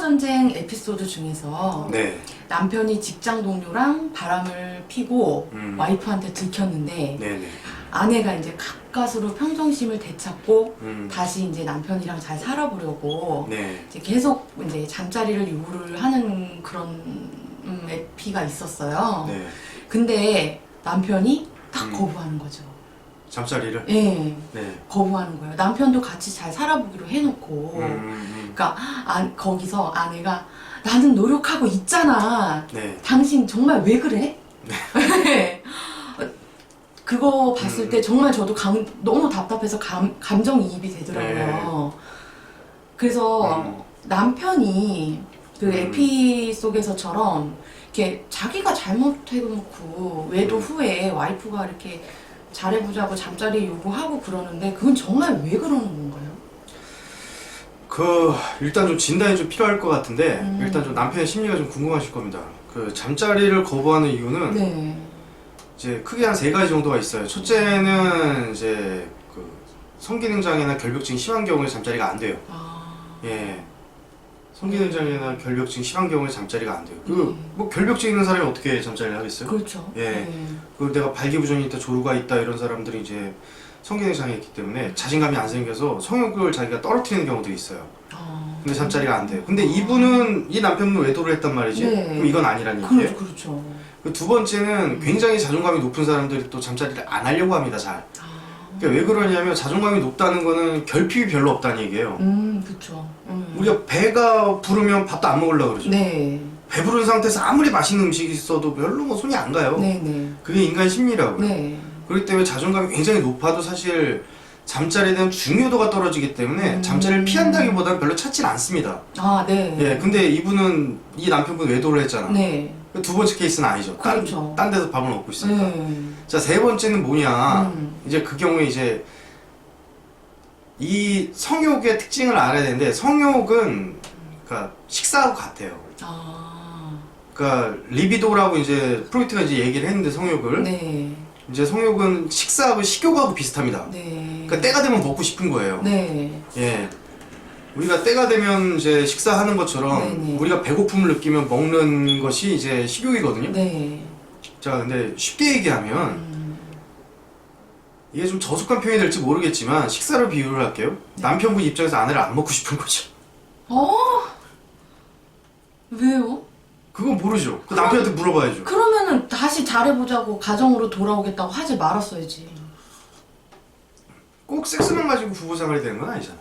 전쟁 에피소드 중에서 네. 남편이 직장 동료랑 바람을 피고 와이프한테 들켰는데 네네. 아내가 이제 가까스로 평정심을 되찾고 음. 다시 이제 남편이랑 잘 살아보려고 네. 이제 계속 이제 잠자리를 요구를 하는 그런 에피가 있었어요. 네. 근데 남편이 딱 거부하는 거죠. 잠자리를? 예, 네. 거부하는 거예요. 남편도 같이 잘 살아보기로 해놓고. 그러니까 거기서 아내가 나는 노력하고 있잖아. 네. 당신 정말 왜 그래? 네. 그거 봤을 때 정말 저도 너무 답답해서 감정이입이 되더라고요. 그래서 남편이 그 에피 속에서처럼 이렇게 자기가 잘못해놓고 외도 후에 와이프가 이렇게 잘해보자고 잠자리 요구하고 그러는데 그건 정말 왜 그러는 건가요? 일단 좀 진단이 좀 필요할 것 같은데 일단 좀 남편의 심리가 좀 궁금하실 겁니다. 그 잠자리를 거부하는 이유는 네. 이제 크게 한 3가지 정도가 있어요. 첫째는 이제 그 성기능 장애나 결벽증이 심한 경우에 잠자리가 안 돼요. 예. 성기능 장애나 결벽증 심한 경우에 잠자리가 안 돼요. 뭐 결벽증 있는 사람이 어떻게 잠자리를 하겠어요? 그렇죠. 예. 내가 발기부전이 있다, 조루가 있다 이런 사람들이 이제 성기능 장애 있기 때문에 자신감이 안 생겨서 성욕을 자기가 떨어뜨리는 경우들이 있어요. 근데 잠자리가 안 돼요. 근데 이 남편분 외도를 했단 말이지. 네. 그럼 이건 아니란 얘기예요. 그렇죠. 두 번째는 굉장히 자존감이 높은 사람들이 또 잠자리를 안 하려고 합니다, 잘. 그러니까 왜 그러냐면 자존감이 높다는 거는 결핍이 별로 없다는 얘기예요. 그렇죠. 우리가 배가 부르면 밥도 안 먹으려고 그러죠. 네. 배부른 상태에서 아무리 맛있는 음식이 있어도 별로 뭐 손이 안 가요. 네. 그게 인간 심리라고요. 네. 그렇기 때문에 자존감이 굉장히 높아도 사실 잠자리에 대한 중요도가 떨어지기 때문에 잠자리를 피한다기보다는 별로 찾질 않습니다. 네. 예, 근데 이 남편분 외도를 했잖아. 네. 두 번째 케이스는 아니죠. 그렇죠. 딴 데서 밥을 먹고 있으니까. 네. 자, 세 번째는 뭐냐. 이제 그 경우에 이제 이 성욕의 특징을 알아야 되는데 성욕은 그러니까 식사하고 같아요. 그러니까 리비도라고 이제 프로이트가 이제 얘기를 했는데 성욕을 네. 이제 성욕은 식사하고 식욕하고 비슷합니다. 네. 그러니까 때가 되면 먹고 싶은 거예요. 네. 예. 우리가 때가 되면 이제 식사하는 것처럼 네네. 우리가 배고픔을 느끼면 먹는 것이 이제 식욕이거든요. 네. 자, 근데 쉽게 얘기하면 이게 좀 저속한 표현이 될지 모르겠지만 식사로 비유를 할게요. 남편분 입장에서 아내를 안 먹고 싶은 거죠. 왜요? 그건 모르죠. 그 남편한테 물어봐야죠. 그러면은 다시 잘해보자고 가정으로 돌아오겠다고 하지 말았어야지. 꼭 섹스만 가지고 부부 생활이 되는 건 아니잖아.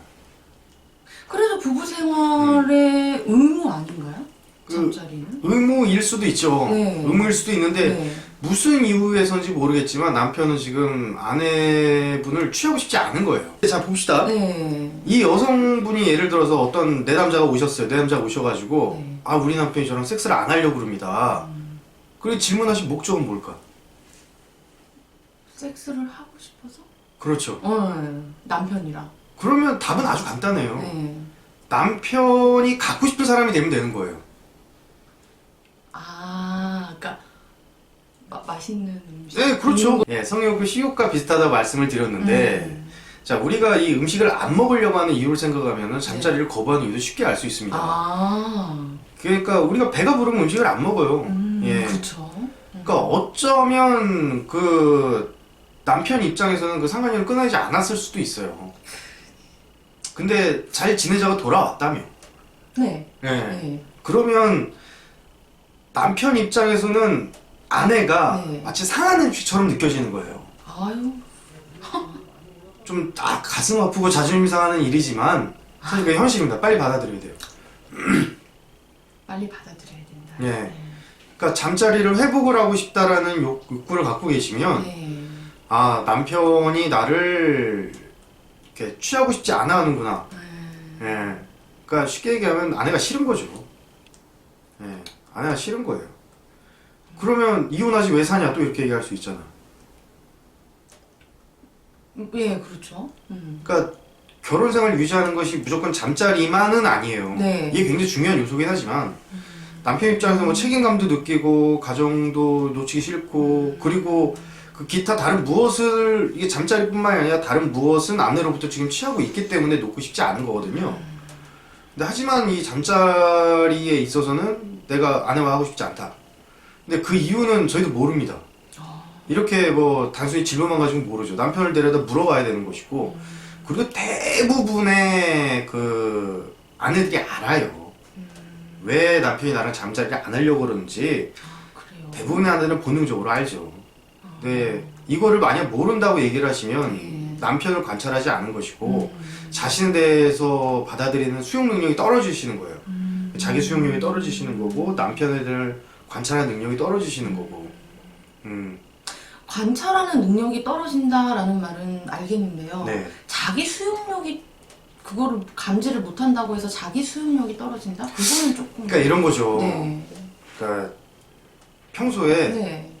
그래도 부부 생활의 의무 아닌가요? 잠자리는? 의무일 수도 있죠. 네. 의무일 수도 있는데 네. 무슨 이유에서인지 모르겠지만 남편은 지금 아내분을 취하고 싶지 않은 거예요. 자, 봅시다. 네. 이 여성분이 예를 들어서 어떤 내담자가 오셨어요. 내담자가 오셔가지고 네. 우리 남편이 저랑 섹스를 안 하려고 그럽니다. 그리고 질문하신 목적은 뭘까? 섹스를 하고 싶어서? 그렇죠. 남편이랑. 그러면 답은 아주 간단해요. 네. 남편이 갖고 싶은 사람이 되면 되는 거예요. 그러니까 맛있는 음식. 네, 그렇죠. 예, 성욕은 식욕과 비슷하다고 말씀을 드렸는데 자, 우리가 이 음식을 안 먹으려고 하는 이유를 생각하면 잠자리를 거부하는 이유도 쉽게 알 수 있습니다. 그러니까 우리가 배가 부르면 음식을 안 먹어요. 예. 그렇죠. 그러니까 어쩌면 그 남편 입장에서는 그 상관녀를 끊어지지 않았을 수도 있어요. 근데 잘 지내자고 돌아왔다며. 네. 예. 네. 그러면 남편 입장에서는 아내가 네. 마치 상한 음식처럼 느껴지는 거예요. 아유. 좀 가슴 아프고 자존심 상하는 일이지만 사실 그게 현실입니다. 빨리 받아들여야 돼요. 빨리 받아들여야 된다. 예. 그러니까 잠자리를 회복을 하고 싶다라는 욕구를 갖고 계시면 네. 남편이 나를 이렇게 취하고 싶지 않아 하는구나. 예. 그러니까 쉽게 얘기하면 아내가 싫은 거죠. 예. 아내가 싫은 거예요. 그러면 이혼하지 왜 사냐 또 이렇게 얘기할 수 있잖아. 예, 그렇죠. 그러니까 결혼 생활을 유지하는 것이 무조건 잠자리만은 아니에요. 네. 이게 굉장히 중요한 요소긴 하지만 남편 입장에서 뭐 책임감도 느끼고 가정도 놓치기 싫고 그리고 그 기타 다른 무엇을 이게 잠자리뿐만이 아니라 다른 무엇은 아내로부터 지금 취하고 있기 때문에 놓고 싶지 않은 거거든요. 근데 하지만 이 잠자리에 있어서는 내가 아내와 하고 싶지 않다. 근데 그 이유는 저희도 모릅니다. 이렇게 뭐 단순히 진로만 가지고 모르죠. 남편을 데려다 물어봐야 되는 것이고, 그리고 대부분의 그 아내들이 알아요. 왜 남편이 나랑 잠자리를 안 하려고 그러는지 그래요. 대부분의 아내들은 본능적으로 알죠. 근데 이거를 만약 모른다고 얘기를 하시면 남편을 관찰하지 않은 것이고 자신에 대해서 받아들이는 수용 능력이 떨어지시는 거예요. 자기 수용 능력이 떨어지시는 거고 남편을 관찰하는 능력이 떨어지시는 거고. 관찰하는 능력이 떨어진다라는 말은 알겠는데요. 네. 자기 수용력이 그거를 감지를 못한다고 해서 자기 수용력이 떨어진다? 그거는 조금. 그러니까 이런 거죠. 네. 그러니까 평소에 네.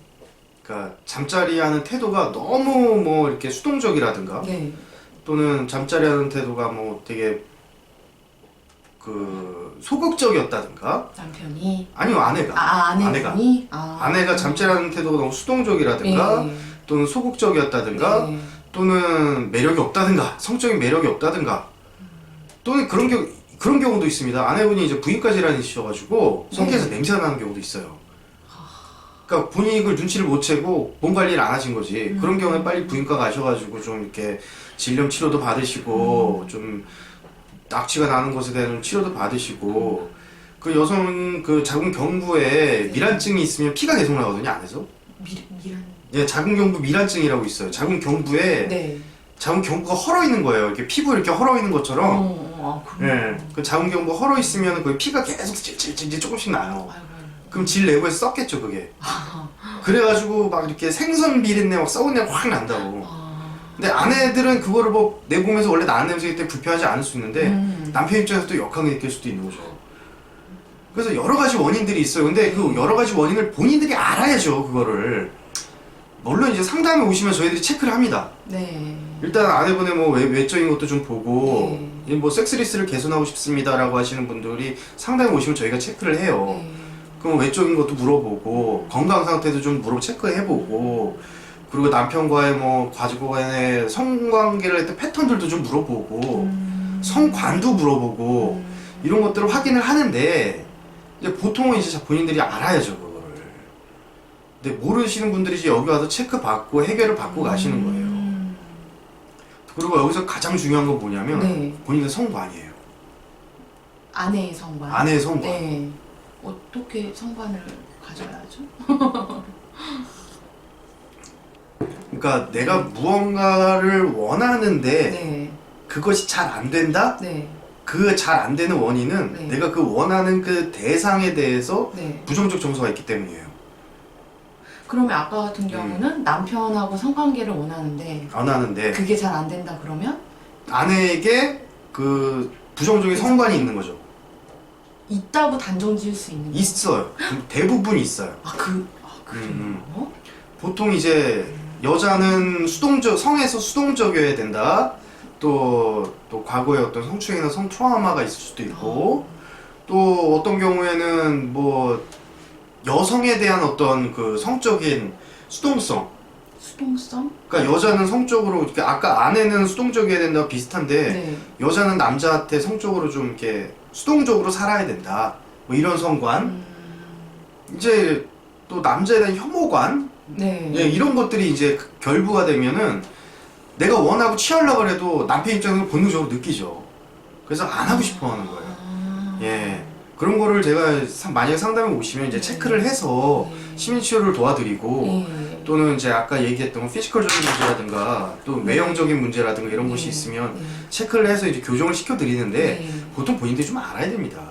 그러니까 잠자리 하는 태도가 너무 뭐 이렇게 수동적이라든가 네. 또는 잠자리 하는 태도가 뭐 되게 그 소극적이었다든가 남편이. 아니면 아내가 아내분이. 아내가 잠자리 하는 태도가 너무 수동적이라든가 네. 또는 소극적이었다든가 네. 또는 매력이 없다든가 성적인 매력이 없다든가 또는 그런 경우도 있습니다. 아내분이 이제 부인과 질환이셔가지고 성격에서 냄새가 나는 경우도 있어요. 그러니까 본인이 그걸 눈치를 못 채고 몸 관리를 안 하신 거지. 그런 경우에 빨리 부인과 가셔가지고 좀 이렇게 질염 치료도 받으시고 좀 낙취가 나는 것에 대한 치료도 받으시고 그 여성 그 자궁경부에 미란증이 있으면 피가 계속 나거든요, 안에서. 미란. 예, 자궁경부 미란증이라고 있어요. 자궁경부에 네. 자궁경부가 헐어 있는 거예요. 이렇게 피부 이렇게 헐어 있는 것처럼. 그래요? 예, 그 자궁경부 헐어 있으면 그 피가 계속 찔찔찔 조금씩 나요. 아이고. 그럼 질 내부에서 썩겠죠, 그게. 그래가지고 막 이렇게 생선 비린내 막 썩은 냄새 확 난다고. 근데 아내들은 그거를 뭐 내 몸에서 원래 나는 냄새이기 때문에 불편하지 않을 수 있는데 남편 입장에서 또 역하게 느낄 수도 있는 거죠. 그래서 여러 가지 원인들이 있어요. 근데 그 여러 가지 원인을 본인들이 알아야죠, 그거를. 물론 이제 상담에 오시면 저희들이 체크를 합니다. 네. 일단 아내분의 뭐 외적인 것도 좀 보고 네. 뭐 섹스리스를 개선하고 싶습니다라고 하시는 분들이 상담에 오시면 저희가 체크를 해요. 네. 그럼 외적인 것도 물어보고 건강 상태도 좀 체크해보고 그리고 남편과의 뭐 과거의 성관계를 했던 패턴들도 좀 물어보고 성관도 물어보고 이런 것들을 확인을 하는데 이제 보통은 이제 본인들이 알아야죠, 그거를. 근데 모르시는 분들이 이제 여기 와서 체크 받고 해결을 받고 가시는 거예요. 그리고 여기서 가장 중요한 건 뭐냐면 네. 본인의 성관이에요. 아내의 성관. 아내의 성관. 네. 어떻게 성관을 가져야죠? 그러니까 내가 무언가를 원하는데 네. 그것이 잘 안 된다? 네. 그 잘 안 되는 원인은 네. 내가 그 원하는 그 대상에 대해서 네. 부정적 정서가 있기 때문이에요. 그러면 아까 같은 경우는 남편하고 성관계를 원하는데 안 하는데 그게 잘 안 된다 그러면 아내에게 그 부정적인 성관이 있는 거죠. 있다고 단정 지을 수 있는 거예요? 있어요. 대부분 있어요. 그래요? 보통 이제 여자는 성에서 수동적이어야 된다. 또 과거에 어떤 성추행이나 성 트라우마가 있을 수도 있고 또 어떤 경우에는 뭐 여성에 대한 어떤 그 성적인 수동성. 수동성? 그러니까 여자는 성적으로 이렇게 아까 아내는 수동적이어야 된다 비슷한데 네. 여자는 남자한테 성적으로 좀 이렇게 수동적으로 살아야 된다. 뭐 이런 성관. 이제 또 남자에 대한 혐오관. 네. 예, 이런 것들이 이제 결부가 되면은 내가 원하고 취하려고 해도 남편 입장에서 본능적으로 느끼죠. 그래서 안 하고 싶어 하는 거예요. 예. 그런 거를 제가 만약에 상담에 오시면 이제 체크를 해서 심리치료를 도와드리고 또는 이제 아까 얘기했던 피지컬적인 문제라든가 또 외형적인 문제라든가 이런 것이 있으면 체크를 해서 이제 교정을 시켜드리는데 보통 본인들이 좀 알아야 됩니다.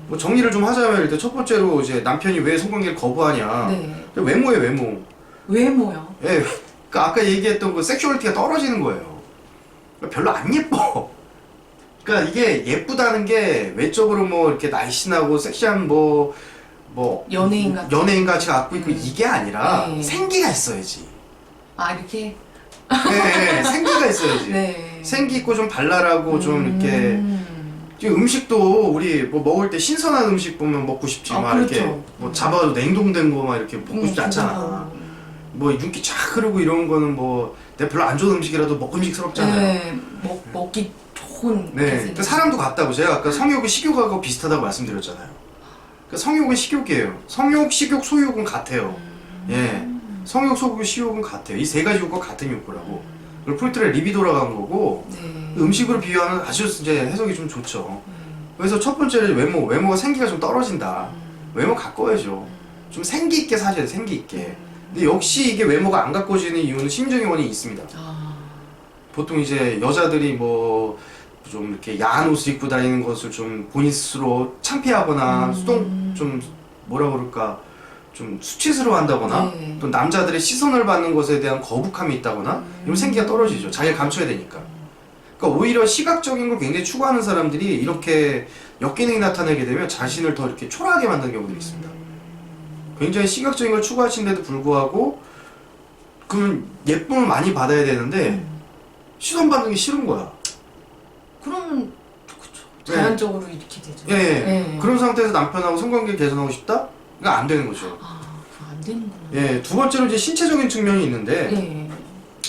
뭐 정리를 좀 하자면 일단 첫 번째로 이제 남편이 왜 성관계를 거부하냐. 네. 외모예요, 외모. 외모요? 예. 그러니까 아까 얘기했던 그 섹슈얼리티가 떨어지는 거예요. 그러니까 별로 안 예뻐. 그러니까 이게 예쁘다는 게 외적으로 뭐 이렇게 날씬하고 섹시한 뭐 연예인 같이 갖고 있고 이게 아니라 생기가 있어야지. 아 이렇게? 네, 생기가 있어야지. 네. 생기 있고 좀 발랄하고 좀 이렇게 지금 음식도 우리 뭐 먹을 때 신선한 음식 보면 먹고 싶지 막 그렇죠. 이렇게 뭐 잡아도 냉동된 거 막 이렇게 먹고 싶지 않잖아. 뭐 윤기 쫙 흐르고 이런 거는 뭐 내가 별로 안 좋은 음식이라도 먹음직스럽잖아요. 네. 먹기 혼. 네. 그러니까 사람도 같다고 제가 아까 성욕이 식욕하고 비슷하다고 말씀드렸잖아요. 그러니까 성욕은 식욕이에요. 성욕, 식욕, 소욕은 같아요. 예. 성욕, 소욕, 식욕은 같아요. 이 세 가지 욕구가 같은 욕구라고. 그리고 프로이트의 리비도라고 한 거고 네. 음식으로 비유하면 아주 이제 해석이 좀 좋죠. 그래서 첫 번째는 외모가 생기가 좀 떨어진다. 외모 가꿔야죠. 좀 생기 있게 사셔야 돼, 생기 있게. 근데 역시 이게 외모가 안 가꿔지는 이유는 심리적인 원인이 있습니다. 보통 이제 여자들이 뭐 좀 이렇게 야한 옷을 입고 다니는 것을 좀 본인 스스로 창피하거나 좀 뭐라 그럴까 좀 수치스러워 한다거나 네. 또 남자들의 시선을 받는 것에 대한 거북함이 있다거나 이러면 생기가 떨어지죠. 자기를 감춰야 되니까. 그러니까 오히려 시각적인 걸 굉장히 추구하는 사람들이 이렇게 역기능이 나타나게 되면 자신을 더 이렇게 초라하게 만드는 경우들이 있습니다. 굉장히 시각적인 걸 추구하시는데도 불구하고 그러면 예쁨을 많이 받아야 되는데 시선 받는 게 싫은 거야. 그러면 그쵸. 자연적으로 이렇게 되죠. 예, 예. 네. 그런 상태에서 남편하고 성관계 개선하고 싶다? 그러니까 안 되는 거죠. 그거 안 되는구나. 예, 두 번째로 이제 신체적인 측면이 있는데 네.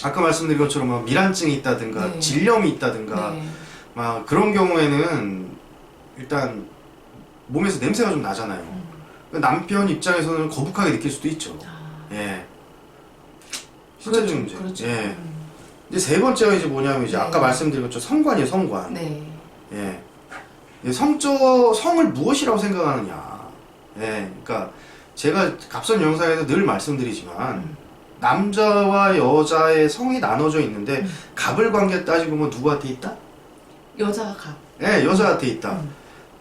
아까 말씀드린 것처럼 막 미란증이 있다든가 네. 질염이 있다든가 네. 막 그런 경우에는 일단 몸에서 냄새가 좀 나잖아요. 남편 입장에서는 거북하게 느낄 수도 있죠. 예. 신체적인 문제. 그렇죠. 예. 이제 세 번째가 이제 뭐냐면 이제 네. 아까 말씀드린 것처럼 성관이에요, 성관. 네. 예. 성을 무엇이라고 생각하느냐. 예. 그러니까 제가 앞선 영상에서 늘 말씀드리지만 남자와 여자의 성이 나눠져 있는데 갑을 관계 따지고 보면 누구한테 있다? 여자가 갑. 예, 여자한테 있다.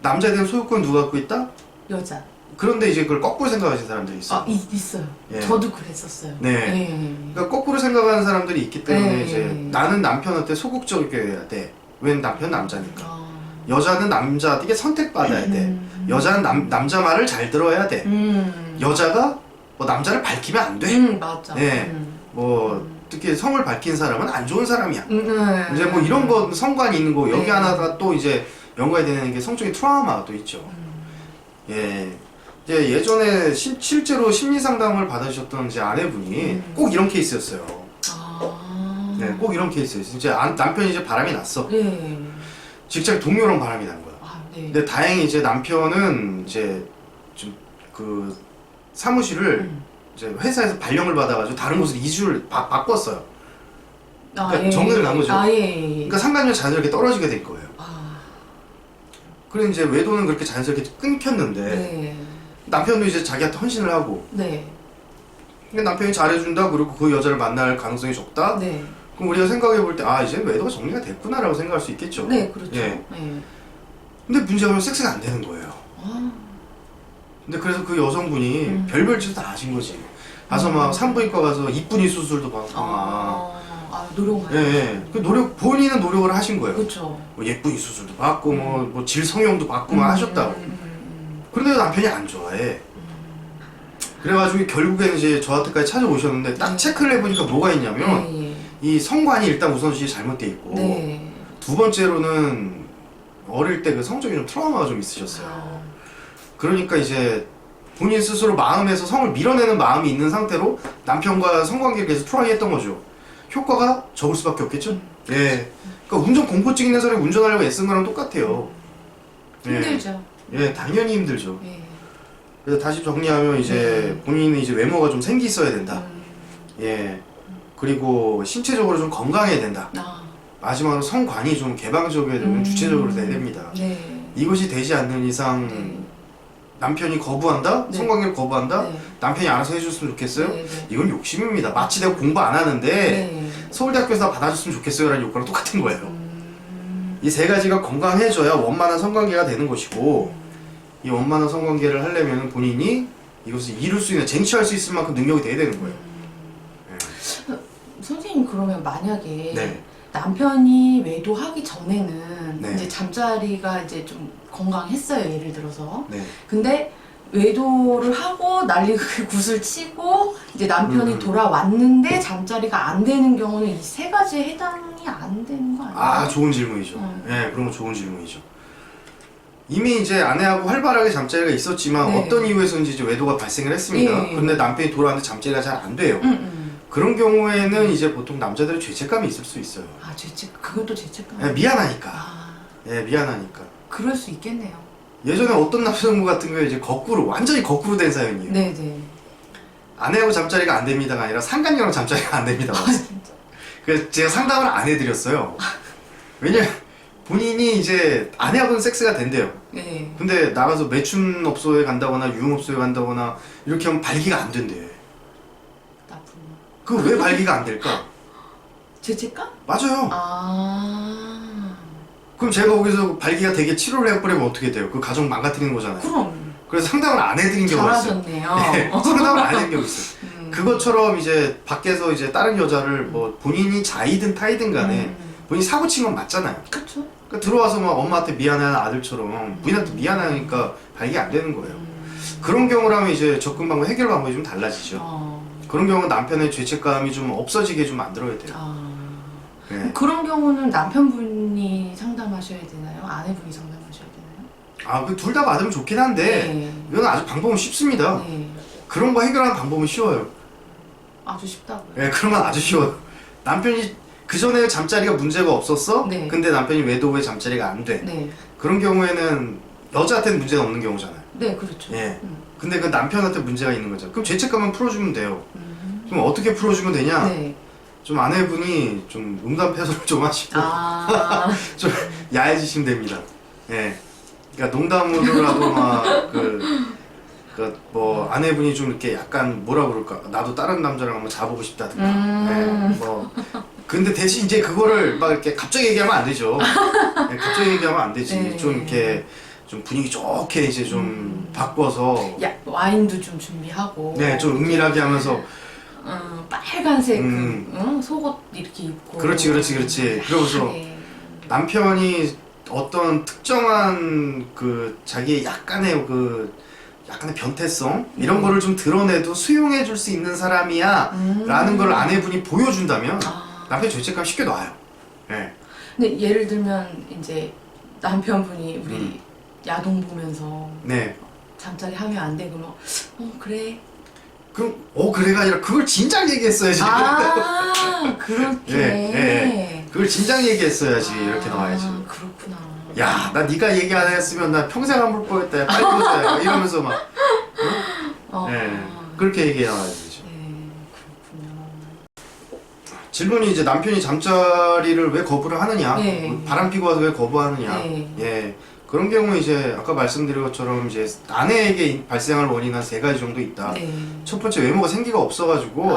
남자에 대한 소유권 누가 갖고 있다? 여자. 그런데 이제 그걸 거꾸로 생각하시는 사람들이 있어요. 있어요. 예. 저도 그랬었어요. 네. 네. 그러니까 거꾸로 생각하는 사람들이 있기 때문에 네. 이제 나는 남편한테 소극적이어야 돼. 왜 남편 남자니까. 아. 여자는 남자에게 선택받아야 돼. 여자는 남자 말을 잘 들어야 돼. 여자가 뭐 남자를 밝히면 안 돼. 맞아. 네. 뭐 특히 성을 밝힌 사람은 안 좋은 사람이야. 네. 이제 뭐 이런 거 성관이 있는 거 여기 네. 하나가 또 이제 연관이 되는 게 성적인 트라우마가 또 있죠. 예. 이제 예전에 실제로 심리 상담을 받으셨던 제 아내분이 꼭 이런 케이스였어요. 네, 꼭 이런 케이스였어요. 이제 남편이 이제 바람이 났어. 네. 직장 동료랑 바람이 난 거야. 네. 근데 다행히 이제 남편은 이제 좀 그 사무실을 이제 회사에서 발령을 받아가지고 다른 곳으로 이주를 바꿨어요. 그러니까 정리를 난 거죠. 예. 그러니까 상관이 자연스럽게 떨어지게 된 거예요. 그래 이제 외도는 그렇게 자연스럽게 끊겼는데 네. 남편도 이제 자기한테 헌신을 하고. 네. 근데 남편이 잘해준다 그리고 그 여자를 만날 가능성이 적다. 네. 그럼 우리가 생각해 볼 때 이제 외도가 정리가 됐구나라고 생각할 수 있겠죠. 네, 그렇죠. 예. 네. 근데 문제가 섹스가 안 되는 거예요. 근데 그래서 그 여성분이 별별 짓을 다 하신 거지. 가서 막 산부인과 가서 이쁜이 수술도 받고 노력을. 예. 그 본인은 노력을 하신 거예요. 그렇죠. 뭐 예쁜이 수술도 받고 뭐 질성형도 받고 막 하셨다고. 그런데 남편이 안 좋아해. 그래가지고 결국에는 이제 저한테까지 찾아오셨는데 딱 체크를 해보니까 뭐가 있냐면 이 성관이 일단 우선순위 잘못돼 있고 두 번째로는 어릴 때 그 성적인 좀 트라우마가 좀 있으셨어요. 그러니까 이제 본인 스스로 마음에서 성을 밀어내는 마음이 있는 상태로 남편과 성관계를 계속 트라이했던 거죠. 효과가 적을 수밖에 없겠죠? 예. 그러니까 운전 공포증 있는 사람이 운전하려고 애쓴 거랑 똑같아요. 힘들죠. 예, 당연히 힘들죠. 예. 그래서 다시 정리하면 이제 본인은 이제 외모가 좀 생기 있어야 된다. 예. 그리고 신체적으로 좀 건강해야 된다. 마지막으로 성관이 좀 개방적이어야 되면 주체적으로 돼야 됩니다. 네. 이것이 되지 않는 이상 남편이 거부한다? 네. 성관계를 거부한다? 네. 남편이 알아서 해줬으면 좋겠어요? 네. 이건 욕심입니다. 마치 내가 공부 안 하는데 네. 서울대학교에서 받아줬으면 좋겠어요 라는 욕구랑 똑같은 거예요. 이 세 가지가 건강해져야 원만한 성관계가 되는 것이고 이 원만한 성관계를 하려면 본인이 이것을 이룰 수 있는, 쟁취할 수 있을 만큼 능력이 돼야 되는 거예요. 선생님 그러면 만약에 네. 남편이 외도하기 전에는 네. 이제 잠자리가 이제 좀 건강했어요, 예를 들어서. 네. 근데 외도를 하고 난리 굿을 치고 이제 남편이 돌아왔는데 잠자리가 안 되는 경우는 이 세 가지에 해당이 안 되는 거 아니에요? 좋은 질문이죠. 그런 거 좋은 질문이죠. 이미 이제 아내하고 활발하게 잠자리가 있었지만 네. 어떤 이유에서인지 이제 외도가 발생을 했습니다. 예. 근데 남편이 돌아왔는데 잠자리가 잘 안 돼요. 그런 경우에는 이제 보통 남자들의 죄책감이 있을 수 있어요. 아, 그건 또 죄책감. 예, 미안하니까. 아, 예, 미안하니까. 그럴 수 있겠네요. 예전에 어떤 남성분 같은 경우에 이제 거꾸로, 완전히 거꾸로 된 사연이에요. 네네. 아내하고 잠자리가 안 됩니다가 아니라 상간녀랑 잠자리가 안 됩니다. 아, 진짜. 그래서 제가 상담을 안 해드렸어요. 왜냐면 본인이 이제 아내하고는 섹스가 된대요. 네. 근데 나가서 매춘업소에 간다거나 유흥업소에 간다거나 이렇게 하면 발기가 안 된대. 나쁜. 그 왜 발기가 안 될까? 죄책감? 맞아요. 아. 그럼 제가 거기서 발기가 되게 치료를 해버리면 어떻게 돼요? 그 가정 망가뜨리는 거잖아요. 그럼. 그래서 상담을 안 해드린 경우가 있어요. 잘하셨네요. 네, 상담을 안 해드린 경우가 있어요. 그것처럼 이제 밖에서 이제 다른 여자를 뭐 본인이 자이든 타이든 간에 본인이 사고 친 건 맞잖아요. 그쵸. 그러니까 들어와서 막 엄마한테 미안해하는 아들처럼 부인한테 미안하니까 발기가 안 되는 거예요. 그런 경우라면 이제 접근 방법, 해결 방법이 좀 달라지죠. 그런 경우는 남편의 죄책감이 좀 없어지게 좀 만들어야 돼요. 네. 그런 경우는 남편분이 상담하셔야 되나요? 아내분이 상담하셔야 되나요? 그 둘 다 받으면 좋긴 한데 네. 이건 아주 방법은 쉽습니다. 네. 그런 거 해결하는 방법은 쉬워요. 아주 쉽다고요. 네, 그런 건 아주 쉬워요. 남편이 그 전에 잠자리가 문제가 없었어? 네. 근데 남편이 외도 후에 잠자리가 안 돼. 네. 그런 경우에는 여자한테는 문제가 없는 경우잖아요. 네, 그렇죠. 예. 근데 그 남편한테 문제가 있는 거죠. 그럼 죄책감만 풀어주면 돼요. 좀 어떻게 풀어주면 되냐? 네. 좀 아내분이 좀 음담패소를 좀 하시고 아. 좀 야해지시면 됩니다. 예. 그러니까 농담으로라도 막 뭐 아내분이 좀 이렇게 약간 뭐라 그럴까? 나도 다른 남자랑 한번 자보고 싶다든가. 예. 뭐 근데 대신 이제 그거를 막 이렇게 갑자기 얘기하면 안 되죠. 예, 갑자기 얘기하면 안 되지. 네. 좀 이렇게 좀 분위기 좋게 이제 좀 바꿔서 와인도 좀 준비하고. 네, 좀 은밀하게 하면서 빨간색 속옷 이렇게 입고. 그렇지. 그러면서 네. 남편이 어떤 특정한 그 자기의 약간의 변태성 이런 거를 좀 드러내도 수용해 줄 수 있는 사람이야 라는 걸 아내분이 보여준다면 남편 죄책감 쉽게 놔요. 네. 근데 예를 들면 이제 남편분이 우리 야동 보면서 네. 잠자리 하면 안 돼 그러면 그래. 그럼 그래가 아니라 그걸 진작 얘기했어야지. 그렇게. 네. 그걸 진작 얘기했어야지. 이렇게 나와야지. 그렇구나. 야, 나 네가 얘기 안 했으면 나 평생 안 볼 뻔했다. 빨리 보자. 이러면서 막. 네. 그렇게 얘기 나와야지. 네, 그렇군요. 질문이 이제 남편이 잠자리를 왜 거부를 하느냐, 네. 바람 피고 와서 왜 거부하느냐. 네. 예. 그런 경우 이제 아까 말씀드린 것처럼 이제 아내에게 발생할 원인은 한 3가지 정도 있다. 네. 첫 번째 외모가 생기가 없어가지고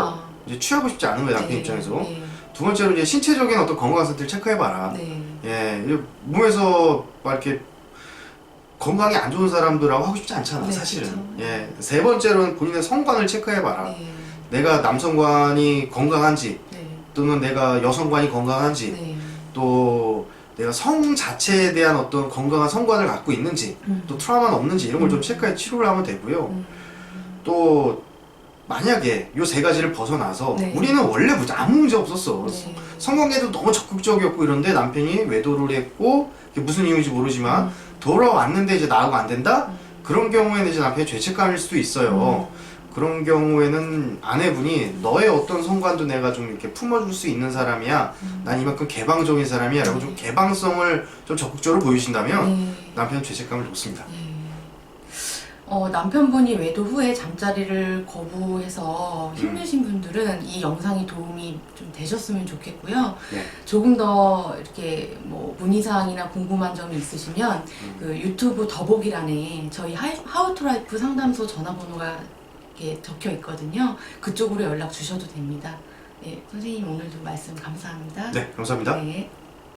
이제 취하고 싶지 않은 거예요, 남편 입장에서. 네. 두 번째로 이제 신체적인 어떤 건강 상태를 체크해봐라. 네. 예, 몸에서 막 이렇게 건강이 안 좋은 사람들하고 하고 싶지 않잖아, 네, 사실은. 그렇죠. 예, 세 번째로는 본인의 성관을 체크해봐라. 네. 내가 남성관이 건강한지, 네. 또는 내가 여성관이 건강한지, 네. 또 내가 성 자체에 대한 어떤 건강한 성관을 갖고 있는지, 또 트라우마는 없는지 이런 걸 좀 체크해 치료를 하면 되고요. 또 만약에 요 3가지를 벗어나서 네. 우리는 원래 아무 문제 없었어. 네. 성관계도 너무 적극적이었고 이런데 남편이 외도를 했고 그게 무슨 이유인지 모르지만 돌아왔는데 이제 나하고 안 된다? 그런 경우에는 이제 남편이 죄책감일 수도 있어요. 그런 경우에는 아내분이 너의 어떤 성관도 내가 좀 이렇게 품어줄 수 있는 사람이야. 난 이만큼 개방적인 사람이야. 라고 좀 개방성을 좀 적극적으로 보여주신다면 남편은 죄책감을 놓습니다. 남편분이 외도 후에 잠자리를 거부해서 힘드신 분들은 이 영상이 도움이 좀 되셨으면 좋겠고요. 네. 조금 더 이렇게 뭐 문의사항이나 궁금한 점이 있으시면 그 유튜브 더보기란에 저희 하우 투 라이프 상담소 전화번호가 이렇게 적혀 있거든요. 그쪽으로 연락 주셔도 됩니다. 네, 선생님 오늘도 말씀 감사합니다. 네, 감사합니다. 네.